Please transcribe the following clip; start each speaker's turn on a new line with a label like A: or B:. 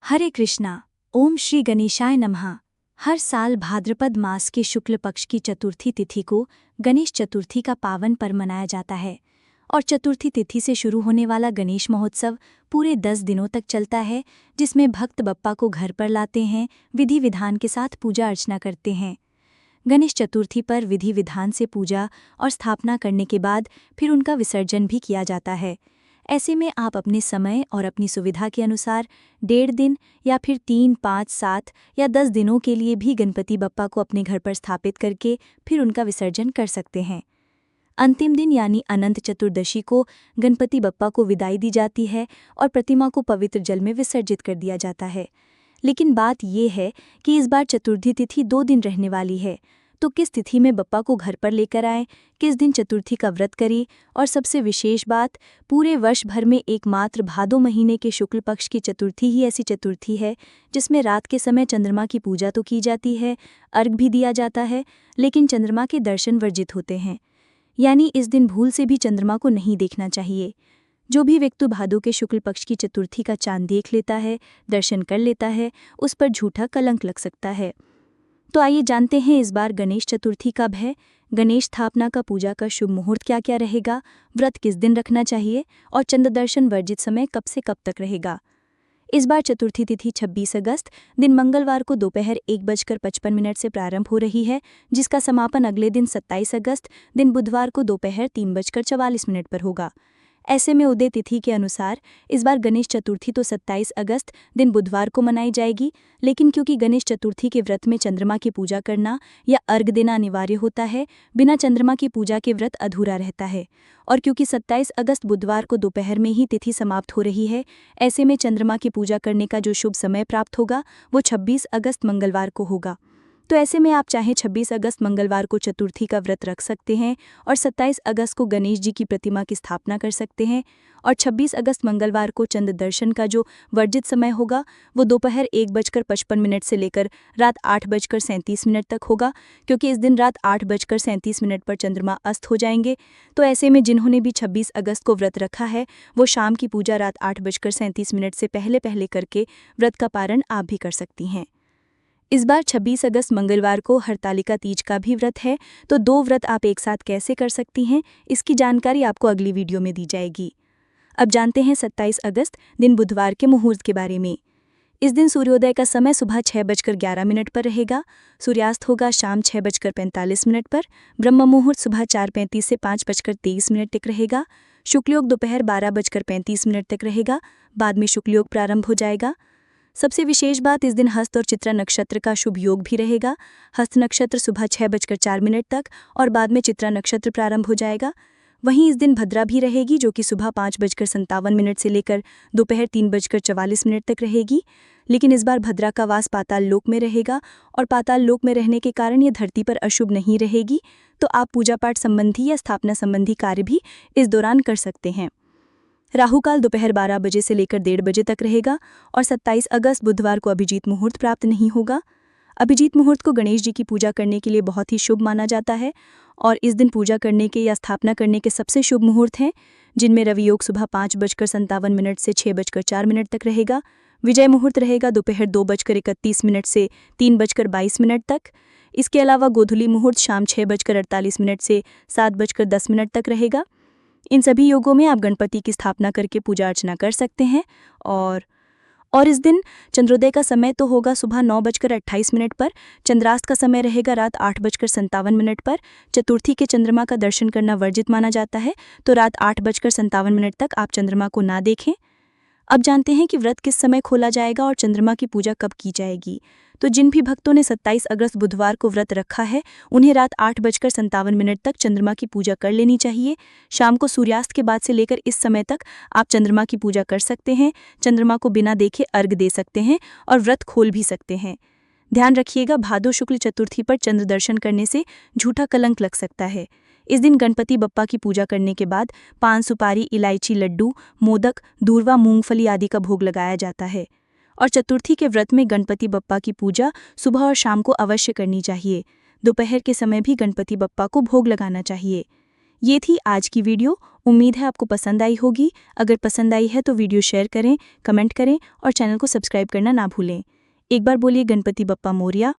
A: हरे कृष्णा। ओम श्री गणेशाय नमः। हर साल भाद्रपद मास के शुक्ल पक्ष की चतुर्थी तिथि को गणेश चतुर्थी का पावन पर्व मनाया जाता है और चतुर्थी तिथि से शुरू होने वाला गणेश महोत्सव पूरे 10 दिनों तक चलता है, जिसमें भक्त बप्पा को घर पर लाते हैं, विधि विधान के साथ पूजा अर्चना करते हैं। गणेश चतुर्थी पर विधि विधान से पूजा और स्थापना करने के बाद फिर उनका विसर्जन भी किया जाता है। ऐसे में आप अपने समय और अपनी सुविधा के अनुसार 1.5 दिन या फिर 3, 5, 7 या 10 दिनों के लिए भी गणपति बप्पा को अपने घर पर स्थापित करके फिर उनका विसर्जन कर सकते हैं। अंतिम दिन यानी अनंत चतुर्दशी को गणपति बप्पा को विदाई दी जाती है और प्रतिमा को पवित्र जल में विसर्जित कर दिया जाता है। लेकिन बात यह है कि इस बार चतुर्थी तिथि 2 दिन रहने वाली है, तो किस तिथि में बप्पा को घर पर लेकर आएं, किस दिन चतुर्थी का व्रत करें, और सबसे विशेष बात, पूरे वर्ष भर में एकमात्र भादो महीने के शुक्ल पक्ष की चतुर्थी ही ऐसी चतुर्थी है जिसमें रात के समय चंद्रमा की पूजा तो की जाती है, अर्घ भी दिया जाता है, लेकिन चंद्रमा के दर्शन वर्जित होते हैं। यानी इस दिन भूल से भी चंद्रमा को नहीं देखना चाहिए। जो भी व्यक्ति भादो के शुक्ल पक्ष की चतुर्थी का चांद देख लेता है, दर्शन कर लेता है, उस पर झूठा कलंक लग सकता है। तो आइए जानते हैं इस बार गणेश चतुर्थी कब है, गणेश स्थापना का पूजा का शुभ मुहूर्त क्या क्या रहेगा, व्रत किस दिन रखना चाहिए और चंद्र दर्शन वर्जित समय कब से कब तक रहेगा। इस बार चतुर्थी तिथि 26 अगस्त दिन मंगलवार को दोपहर 1:55 से प्रारंभ हो रही है, जिसका समापन अगले दिन 27 अगस्त दिन बुधवार को दोपहर 3:44 पर होगा। ऐसे में उदय तिथि के अनुसार इस बार गणेश चतुर्थी तो 27 अगस्त दिन बुधवार को मनाई जाएगी, लेकिन क्योंकि गणेश चतुर्थी के व्रत में चंद्रमा की पूजा करना या अर्घ देना अनिवार्य होता है, बिना चंद्रमा की पूजा के व्रत अधूरा रहता है। और क्योंकि 27 अगस्त बुधवार को दोपहर में ही तिथि समाप्त हो रही है, ऐसे में चंद्रमा की पूजा करने का जो शुभ समय प्राप्त होगा वो 26 अगस्त मंगलवार को होगा। तो ऐसे में आप चाहें 26 अगस्त मंगलवार को चतुर्थी का व्रत रख सकते हैं और 27 अगस्त को गणेश जी की प्रतिमा की स्थापना कर सकते हैं, और 26 अगस्त मंगलवार को चंद्र दर्शन का जो वर्जित समय होगा वो दोपहर 1:55 से लेकर रात 8:37 तक होगा, क्योंकि इस दिन रात 8:37 पर चंद्रमा अस्त हो जाएंगे। तो ऐसे में जिन्होंने भी 26 अगस्त को व्रत रखा है वो शाम की पूजा रात 8:37 से पहले पहले करके व्रत का पारण आप भी कर सकती हैं। इस बार 26 अगस्त मंगलवार को हरतालिका तीज का भी व्रत है, तो 2 व्रत आप एक साथ कैसे कर सकती हैं, इसकी जानकारी आपको अगली वीडियो में दी जाएगी। अब जानते हैं 27 अगस्त दिन बुधवार के मुहूर्त के बारे में। इस दिन सूर्योदय का समय सुबह 6:11 पर रहेगा, सूर्यास्त होगा शाम 6:45 पर, ब्रह्म मुहूर्त सुबह 4:35 से 5:23 तक रहेगा, शुक्लयोग दोपहर 12:35 तक रहेगा, बाद में शुक्लयोग प्रारंभ हो जाएगा। सबसे विशेष बात, इस दिन हस्त और चित्रा नक्षत्र का शुभ योग भी रहेगा। हस्त नक्षत्र सुबह 6:04 तक और बाद में चित्रा नक्षत्र प्रारंभ हो जाएगा। वहीं इस दिन भद्रा भी रहेगी, जो कि सुबह 5:57 से लेकर दोपहर 3:44 तक रहेगी। लेकिन इस बार भद्रा का वास पाताल लोक में रहेगा और पाताल लोक में रहने के कारण ये धरती पर अशुभ नहीं रहेगी, तो आप पूजा पाठ संबंधी या स्थापना संबंधी कार्य भी इस दौरान कर सकते हैं। राहुकाल दोपहर 12 बजे से लेकर 1:30 बजे तक रहेगा और 27 अगस्त बुधवार को अभिजीत मुहूर्त प्राप्त नहीं होगा। अभिजीत मुहूर्त को गणेश जी की पूजा करने के लिए बहुत ही शुभ माना जाता है और इस दिन पूजा करने के या स्थापना करने के सबसे शुभ मुहूर्त हैं, जिनमें रवि योग सुबह 5:57 से 6:04 तक रहेगा। विजय मुहूर्त रहेगा दोपहर 2:31 से 3:22 तक। इसके अलावा गोधूली मुहूर्त शाम 6:48 से 7:10 तक रहेगा। इन सभी योगों में आप गणपति की स्थापना करके पूजा अर्चना कर सकते हैं। और इस दिन चंद्रोदय का समय तो होगा सुबह 9:28 पर, चंद्रास्त का समय रहेगा रात 8:57 पर। चतुर्थी के चंद्रमा का दर्शन करना वर्जित माना जाता है, तो रात 8:57 तक आप चंद्रमा को ना देखें। अब जानते हैं कि व्रत किस समय खोला जाएगा और चंद्रमा की पूजा कब की जाएगी। तो जिन भी भक्तों ने 27 अगस्त बुधवार को व्रत रखा है उन्हें रात 8:57 तक चंद्रमा की पूजा कर लेनी चाहिए। शाम को सूर्यास्त के बाद से लेकर इस समय तक आप चंद्रमा की पूजा कर सकते हैं, चंद्रमा को बिना देखे अर्घ दे सकते हैं और व्रत खोल भी सकते हैं। ध्यान रखिएगा, भादो शुक्ल चतुर्थी पर चंद्र दर्शन करने से झूठा कलंक लग सकता है। इस दिन गणपति बप्पा की पूजा करने के बाद पान, सुपारी, इलायची, लड्डू, मोदक, दूर्वा, मूंगफली आदि का भोग लगाया जाता है। और चतुर्थी के व्रत में गणपति बप्पा की पूजा सुबह और शाम को अवश्य करनी चाहिए। दोपहर के समय भी गणपति बप्पा को भोग लगाना चाहिए। ये थी आज की वीडियो। उम्मीद है आपको पसंद आई होगी। अगर पसंद आई है तो वीडियो शेयर करें, कमेंट करें और चैनल को सब्सक्राइब करना ना भूलें। एक बार बोलिए गणपति बप्पा मोरिया।